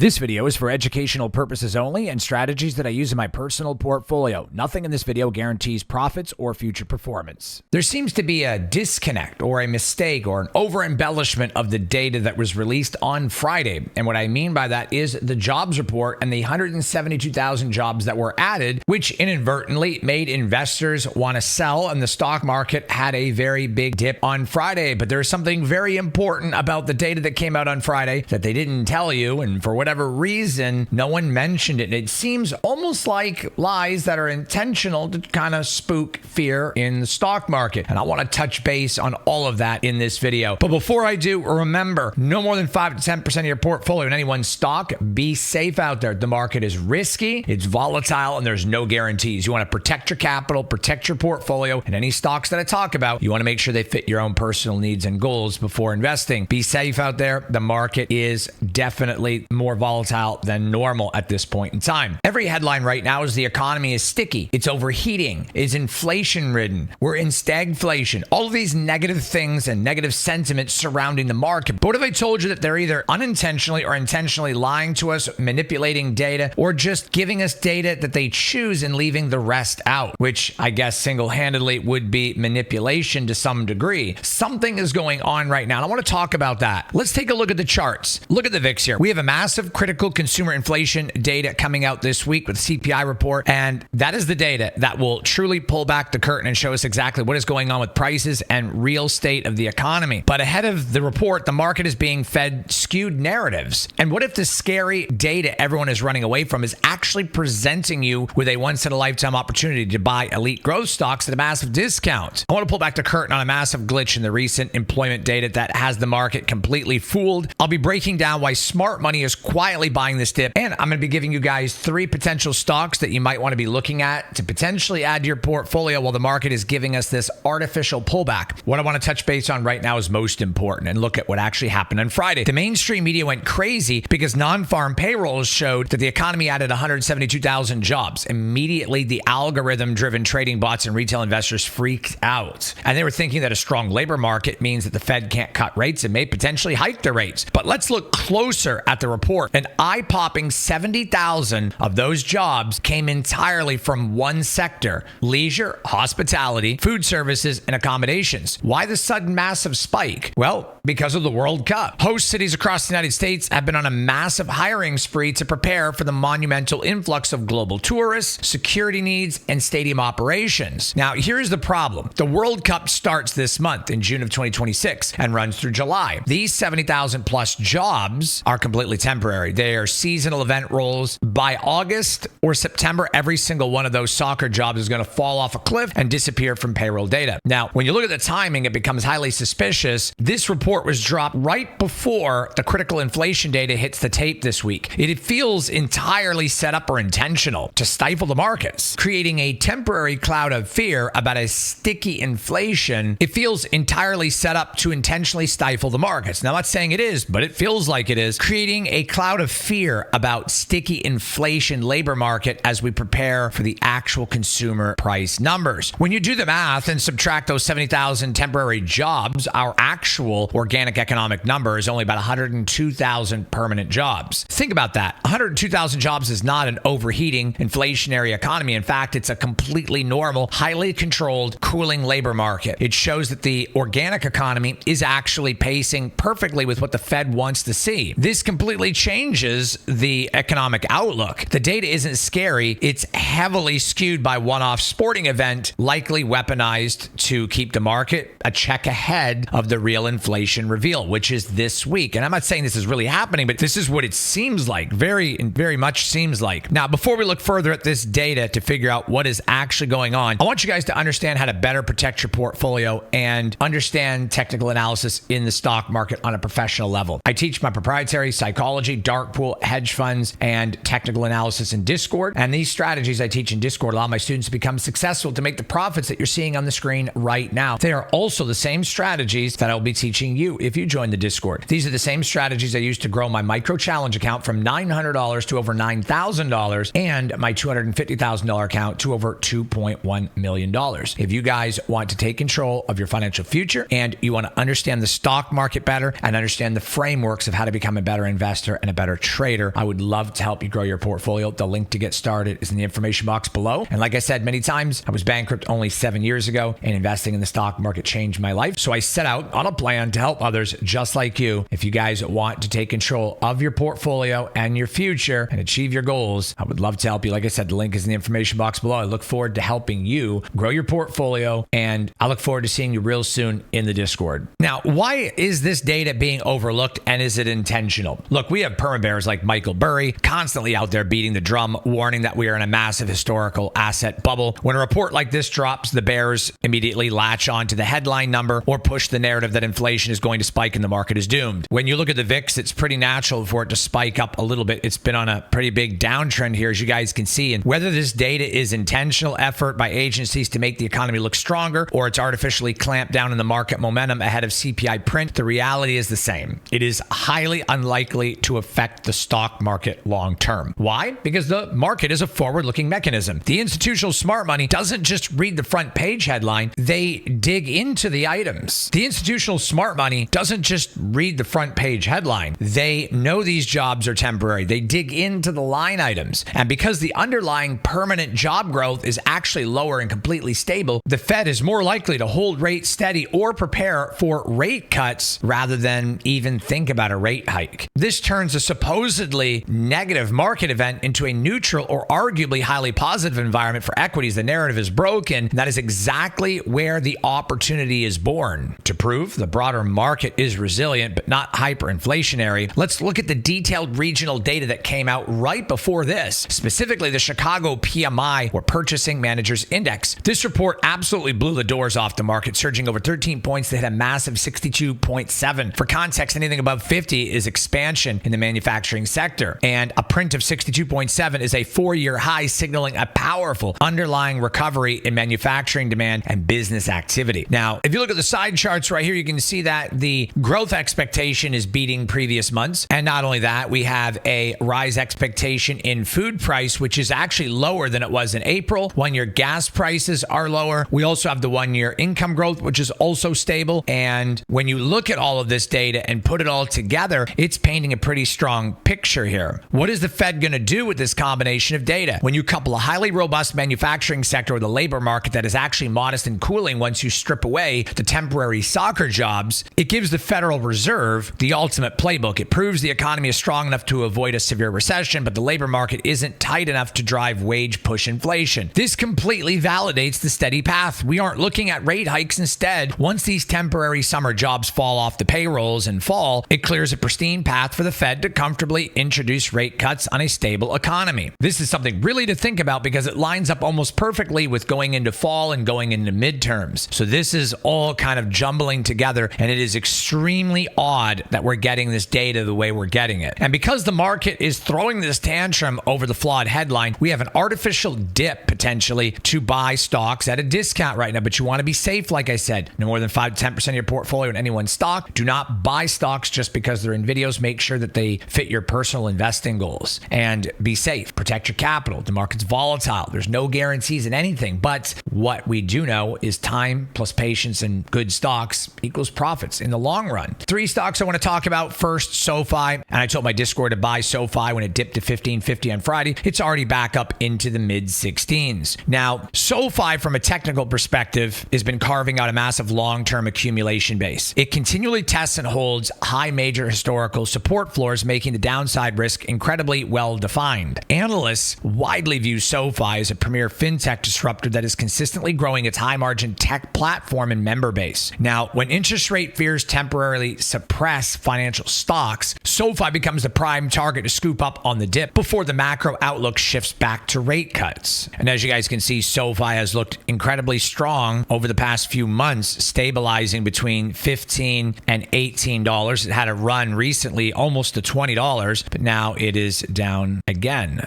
This video is for educational purposes only and strategies that I use in my personal portfolio. Nothing in this video guarantees profits or future performance. There seems to be a disconnect or a mistake or an over-embellishment of the data that was released on Friday. And what I mean by that is the jobs report and the 172,000 jobs that were added, which inadvertently made investors want to sell, and the stock market had a very big dip on Friday. But there's something very important about the data that came out on Friday that they didn't tell you, and for whatever reason, no one mentioned it. It seems almost like lies that are intentional to kind of spook fear in the stock market. And I want to touch base on all of that in this video. But before I do, remember, no more than 5 to 10% of your portfolio in any one stock. Be safe out there. The market is risky, it's volatile, and there's no guarantees. You want to protect your capital, protect your portfolio, and any stocks that I talk about, you want to make sure they fit your own personal needs and goals before investing. Be safe out there. The market is definitely more volatile than normal at this point in time. Every headline right now is the economy is sticky, it's overheating, it's inflation ridden, we're in stagflation, all of these negative things and negative sentiments surrounding the market. But what if I told you that they're either unintentionally or intentionally lying to us, manipulating data, or just giving us data that they choose and leaving the rest out, which I guess single-handedly would be manipulation to some degree. Something is going on right now, and I want to talk about that. Let's take a look at the charts. Look at the VIX here. We have a massive critical consumer inflation data coming out this week with the CPI report, and that is the data that will truly pull back the curtain and show us exactly what is going on with prices and real state of the economy. But ahead of the report, the market is being fed skewed narratives. And what if the scary data everyone is running away from is actually presenting you with a once-in-a-lifetime opportunity to buy elite growth stocks at a massive discount? I want to pull back the curtain on a massive glitch in the recent employment data that has the market completely fooled. I'll be breaking down why smart money is quietly buying this dip, and I'm going to be giving you guys 3 potential stocks that you might want to be looking at to potentially add to your portfolio while the market is giving us this artificial pullback. What I want to touch base on right now is most important, and look at what actually happened on Friday. The mainstream media went crazy because non-farm payrolls showed that the economy added 172,000 jobs. Immediately, the algorithm-driven trading bots and retail investors freaked out, and they were thinking that a strong labor market means that the Fed can't cut rates and may potentially hike their rates. But let's look closer at the report. An eye-popping 70,000 of those jobs came entirely from one sector: leisure, hospitality, food services, and accommodations. Why the sudden massive spike? Well, because of the World Cup. Host cities across the United States have been on a massive hiring spree to prepare for the monumental influx of global tourists, security needs, and stadium operations. Now, here's the problem. The World Cup starts this month in June of 2026 and runs through July. These 70,000 plus jobs are completely temporary. They are seasonal event roles. By August or September, every single one of those soccer jobs is going to fall off a cliff and disappear from payroll data. Now, when you look at the timing, it becomes highly suspicious. This report was dropped right before the critical inflation data hits the tape this week. It feels entirely set up or intentional to stifle the markets, creating a temporary cloud of fear about a sticky inflation. It feels entirely set up to intentionally stifle the markets. Now, I'm not saying it is, but it feels like it is, creating a cloud of fear about sticky inflation labor market as we prepare for the actual consumer price numbers. When you do the math and subtract those 70,000 temporary jobs, our actual organic economic number is only about 102,000 permanent jobs. Think about that. 102,000 jobs is not an overheating inflationary economy. In fact, it's a completely normal, highly controlled, cooling labor market. It shows that the organic economy is actually pacing perfectly with what the Fed wants to see. This completely changes the economic outlook. The data isn't scary. It's heavily skewed by one-off sporting event, likely weaponized to keep the market a check ahead of the real inflation reveal, which is this week. And I'm not saying this is really happening, but this is what it seems like. Very much seems like. Now, before we look further at this data to figure out what is actually going on, I want you guys to understand how to better protect your portfolio and understand technical analysis in the stock market on a professional level. I teach my proprietary psychology, dark pool, hedge funds, and technical analysis in Discord. And these strategies I teach in Discord allow my students to become successful to make the profits that you're seeing on the screen right now. They are also the same strategies that I'll be teaching you if you join the Discord. These are the same strategies I used to grow my micro challenge account from $900 to over $9,000 and my $250,000 account to over $2.1 million. If you guys want to take control of your financial future and you want to understand the stock market better and understand the frameworks of how to become become a better investor and a better trader. I would love to help you grow your portfolio. The link to get started is in the information box below. And like I said many times, I was bankrupt only 7 years ago, and investing in the stock market changed my life. So I set out on a plan to help others just like you. If you guys want to take control of your portfolio and your future and achieve your goals, I would love to help you. Like I said, the link is in the information box below. I look forward to helping you grow your portfolio, and I look forward to seeing you real soon in the Discord. Now, why is this data being overlooked, and is it intentional? Look, we have perma bears like Michael Burry constantly out there beating the drum, warning that we are in a massive historical asset bubble. When a report like this drops, the bears immediately latch on to the headline number or push the narrative that inflation is going to spike and the market is doomed. When you look at the VIX, it's pretty natural for it to spike up a little bit. It's been on a pretty big downtrend here, as you guys can see. And whether this data is intentional effort by agencies to make the economy look stronger, or it's artificially clamped down in the market momentum ahead of CPI print, the reality is the same. It is highly unlikely to affect the stock market long term. Why? Because the market is a forward-looking mechanism. The institutional smart money doesn't just read the front page headline, they dig into the items. The institutional smart money doesn't just read the front page headline. They know these jobs are temporary. They dig into the line items. And because the underlying permanent job growth is actually lower and completely stable, the Fed is more likely to hold rates steady or prepare for rate cuts rather than even think about a rate hike. This turns a supposedly negative market event into a neutral or arguably highly positive environment for equities. The narrative is broken. That is exactly where the opportunity is born. To prove the broader market is resilient but not hyperinflationary, let's look at the detailed regional data that came out right before this, specifically the Chicago PMI, or Purchasing Managers Index. This report absolutely blew the doors off the market, surging over 13 points to hit a massive 62.7. For context, anything above 50 is expansion in the manufacturing sector, and a print of 62.7 is a 4-year high, signaling a powerful underlying recovery in manufacturing demand and business activity. Now, if you look at the side charts right here, you can see that the growth expectation is beating previous months. And not only that, we have a rise expectation in food price, which is actually lower than it was in April. 1-year gas prices are lower. We also have the 1-year income growth, which is also stable. And when you look at all of this data and put it all together, it's painting a pretty strong picture here. What is the Fed going to do with this combination of data? When you couple a highly robust manufacturing sector with a labor market that is actually modest and cooling once you strip away the temporary soccer jobs, it gives the Federal Reserve the ultimate playbook. It proves the economy is strong enough to avoid a severe recession, but the labor market isn't tight enough to drive wage push inflation. This completely validates the steady path. We aren't looking at rate hikes. Instead, once these temporary summer jobs fall off the payrolls and fall, it clears a pristine path for the Fed to comfortably introduce rate cuts on a stable economy. This is something really to think about because it lines up almost perfectly with going into fall and going into midterms. So this is all kind of jumbling together, and it is extremely odd that we're getting this data the way we're getting it. And because the market is throwing this tantrum over the flawed headline, we have an artificial dip potentially to buy stocks at a discount right now. But you want to be safe, like I said. No more than 5 to 10% of your portfolio in any one stock. Do not buy stocks just because they're in videos. Make sure that they fit your personal investing goals. And be safe. Protect your capital. The market's volatile. There's no guarantees in anything. But what we do know is time plus patience and good stocks equals profits in the long run. 3 stocks I want to talk about. First, SoFi. And I told my Discord to buy SoFi when it dipped to $15.50 on Friday. It's already back up into the mid-16s. Now, SoFi, from a technical perspective, has been carving out a massive long-term accumulation base. It continually tests and holds high major historical support floors, making the downside risk incredibly well-defined. Analysts widely view SoFi as a premier fintech disruptor that is consistently growing its high-margin tech platform and member base. Now, when interest rate fears temporarily suppress financial stocks, SoFi becomes the prime target to scoop up on the dip before the macro outlook shifts back to rate cuts. And as you guys can see, SoFi has looked incredibly strong over the past few months, stabilizing between $15 and $18. It had a run recently almost to $20, but now it is down again.